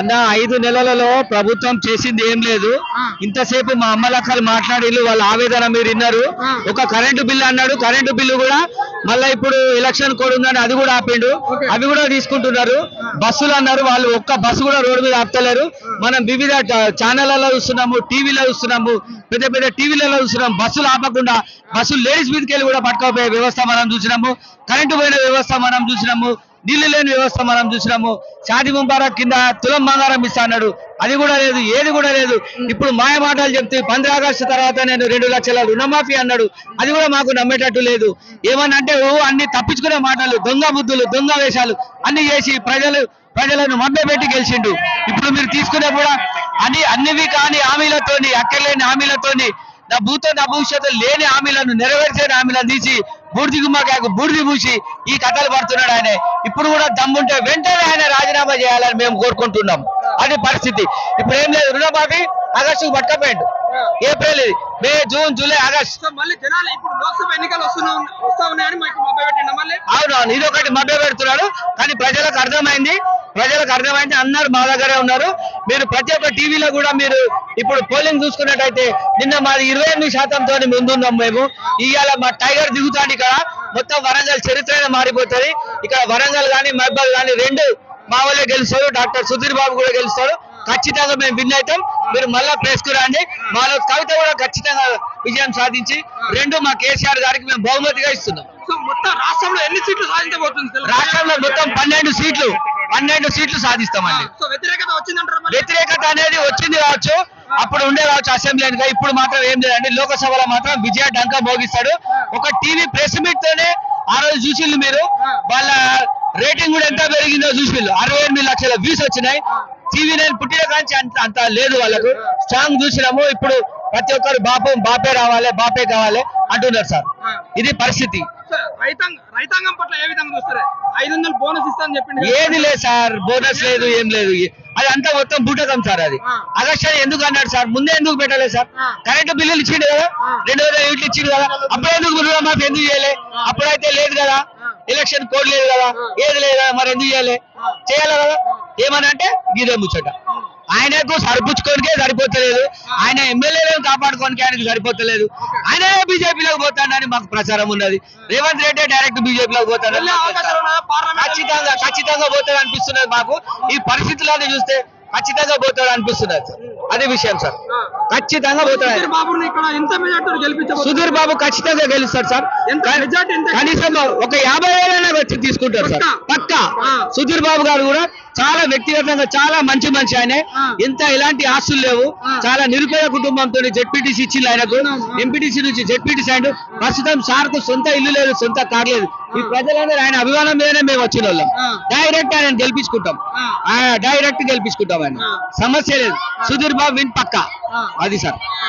అన్న 5 నెలలలో ప్రభుత్వం చేసింది ఏం లేదు. ఇంతసేపు మా అమ్మలక్కలు మాట్లాడిల్లు వాళ్ళ ఆవేదన మీరు విన్నారు. ఒక కరెంటు బిల్లు అన్నాడు, కరెంటు బిల్లు కూడా మళ్ళీ ఇప్పుడు ఎలక్షన్ కోడ్ ఉందని అది కూడా ఆపిండు, అవి కూడా తీసుకుంటున్నారు. బస్సులు అన్నారు, వాళ్ళు ఒక్క బస్సు కూడా రోడ్డు మీద ఆపుతలేరు. మనం వివిధ ఛానళ్లలో చూస్తున్నాము, టీవీలో చూస్తున్నాము, పెద్ద పెద్ద టీవీలలో చూస్తున్నాము. బస్సులు ఆపకుండా బస్సులు లేడీస్ మీదకి వెళ్ళి కూడా పట్టుకోపోయే వ్యవస్థ మనం చూసినాము. కరెంటు పోయిన వ్యవస్థ మనం చూసినాము. నీళ్లు లేని వ్యవస్థ మనం చూసినాము. షాదీ ముబారక్ కింద తులం బంగారం ఇస్తా అన్నాడు, అది కూడా లేదు, ఏది కూడా లేదు. ఇప్పుడు మాయ మాటలు చెప్తే 15 ఆగస్టు తర్వాత నేను 2 లక్షల రుణమాఫీ అన్నాడు, అది కూడా మాకు నమ్మేటట్టు లేదు. ఏమనంటే అన్ని తప్పించుకునే మాటలు, దొంగ బుద్ధులు, దొంగ వేషాలు అన్ని చేసి ప్రజలను మభ్యపెట్టి గెలిచిండు. ఇప్పుడు మీరు తీసుకునే కూడా అన్నివి కాని హామీలతోని, అక్కర్లేని హామీలతోని, నా భూతో నా భవిష్యత్తు లేని హామీలను నెరవేర్చే హామీలను తీసి బూడిది గుమ్మకాయకు బూడిది పూసి ఈ కథలు పడుతున్నాడు ఆయన. ఇప్పుడు కూడా దమ్ముంటే వెంటనే ఆయన రాజీనామా చేయాలని మేము కోరుకుంటున్నాం. అది పరిస్థితి. ఇప్పుడు ఏం లేదు, రుణమాఫీ ఆగస్టుకు పట్టకపోయిండు, ఏప్రిల్, మే, జూన్, జూలై, ఆగస్ట్. ఇప్పుడు లోక్సభ ఎన్నికలు వస్తా ఉన్నాయని అవునవును, ఇది ఒకటి మభ్య పెడుతున్నాడు. కానీ ప్రజలకు అర్థమైంది, అందరు మా దగ్గరే ఉన్నారు. మీరు ప్రతి ఒక్క టీవీలో కూడా మీరు ఇప్పుడు పోలింగ్ చూసుకున్నట్టయితే నిన్న మాది 28% ముందున్నాం మేము. ఇవాళ మా టైగర్ దిగుతాడు ఇక్కడ. మొత్తం వరంగల్ చరిత్ర మారిపోతుంది. ఇక్కడ వరంగల్ కానీ మహబూబాబాద్ కానీ 2 మా వాళ్ళే గెలుస్తారు. డాక్టర్ సుధీర్ బాబు కూడా గెలుస్తారు. ఖచ్చితంగా మేము విన్ అవుతాం. మీరు మళ్ళా ప్లేస్ కు రండి. మాలో కవిత కూడా ఖచ్చితంగా విజయం సాధించి 2 మా కేసీఆర్ గారికి మేము బహుమతిగా ఇస్తున్నాం. మొత్తం రాష్ట్రంలో ఎన్ని సీట్లు సాధించబోతుంది? రాష్ట్రంలో మొత్తం 12 సీట్లు సాధిస్తామండి. వ్యతిరేకత అనేది వచ్చింది కావచ్చు, అప్పుడు ఉండే కావచ్చు అసెంబ్లీ ఎన్నిక. ఇప్పుడు మాత్రం ఏం లేదండి. లోకసభలో మాత్రం విజయ డంకా మోగిస్తాడు. ఒక టీవీ ప్రెస్ మీట్ తోనే ఆ రోజు చూసిళ్ళు మీరు, వాళ్ళ రేటింగ్ కూడా ఎంత పెరిగిందో చూసిళ్ళు. 68 లక్షల వ్యూస్ వచ్చినాయి. టీవీ నేను పుట్టిన కాంచి అంత లేదు వాళ్ళకు. స్ట్రాంగ్ చూసినాము. ఇప్పుడు ప్రతి ఒక్కరు బాపే రావాలి, బాపే కావాలి అంటున్నారు సార్. ఇది పరిస్థితి. రైతాంగం పట్ల ఏ విధంగా చూస్తారు? 500 బోనస్ ఇస్తానని చెప్పింది, ఏది లేదు సార్, బోనస్ లేదు, ఏం లేదు. అది అంతా మొత్తం బూటకం సార్. అది ఆగస్టు ఎందుకు అన్నాడు సార్? ముందే ఎందుకు పెట్టలేదు సార్? కరెంటు బిల్లులు ఇచ్చిండు కదా, 2000 యూనిట్లు ఇచ్చిండు కదా, అప్పుడు ఎందుకు రుణమాఫీ ఎందుకు చేయలే? అప్పుడైతే లేదు కదా, ఎలక్షన్ కోడ్ లేదు కదా, ఏది లేదు కదా, మరి ఎందుకు చేయాలి కదా? ఏమని అంటే ఇదే ముచ్చట. ఆయనకు సరిపుచ్చుకోనికే సరిపోతలేదు, ఆయన ఎమ్మెల్యేలను కాపాడుకోనికి ఆయనకు సరిపోతలేదు. ఆయన బీజేపీలోకి పోతాడని మాకు ప్రచారం ఉన్నది. రేవంత్ రెడ్డి డైరెక్ట్ బీజేపీలోకి పోతాడు, ఖచ్చితంగా పోతాడు అనిపిస్తున్నది మాకు. ఈ పరిస్థితులను చూస్తే ఖచ్చితంగా పోతాడు అనిపిస్తున్నది సార్. అదే విషయం సార్, ఖచ్చితంగా పోతాడు. సుధీర్ బాబు ఖచ్చితంగా గెలుస్తాడు సార్. కనీసం ఒక 50,000 వచ్చి తీసుకుంటారు సార్ పక్కా. సుధీర్ బాబు గారు కూడా చాలా వ్యక్తిగతంగా చాలా మంచి మనిషి. ఆయన ఎలాంటి ఆస్తులు లేవు, చాలా నిరుపేద కుటుంబంతో జెడ్పీటీసీ ఇచ్చింది ఆయనకు. ఎంపీటీసీ నుంచి జెడ్పీటీసీ అయ్యాడు. ప్రస్తుతం సార్ కు సొంత ఇల్లు లేదు, సొంత కార్ లేదు. ఈ ప్రజలందరూ ఆయన అభిమానం మీదనే మేము వచ్చిన వాళ్ళం. డైరెక్ట్ ఆయన గెలిపించుకుంటాం, డైరెక్ట్ గెలిపించుకుంటాం. ఆయన సమస్య లేదు. సుధీర్ బాబు విన్ పక్కా, అది సార్.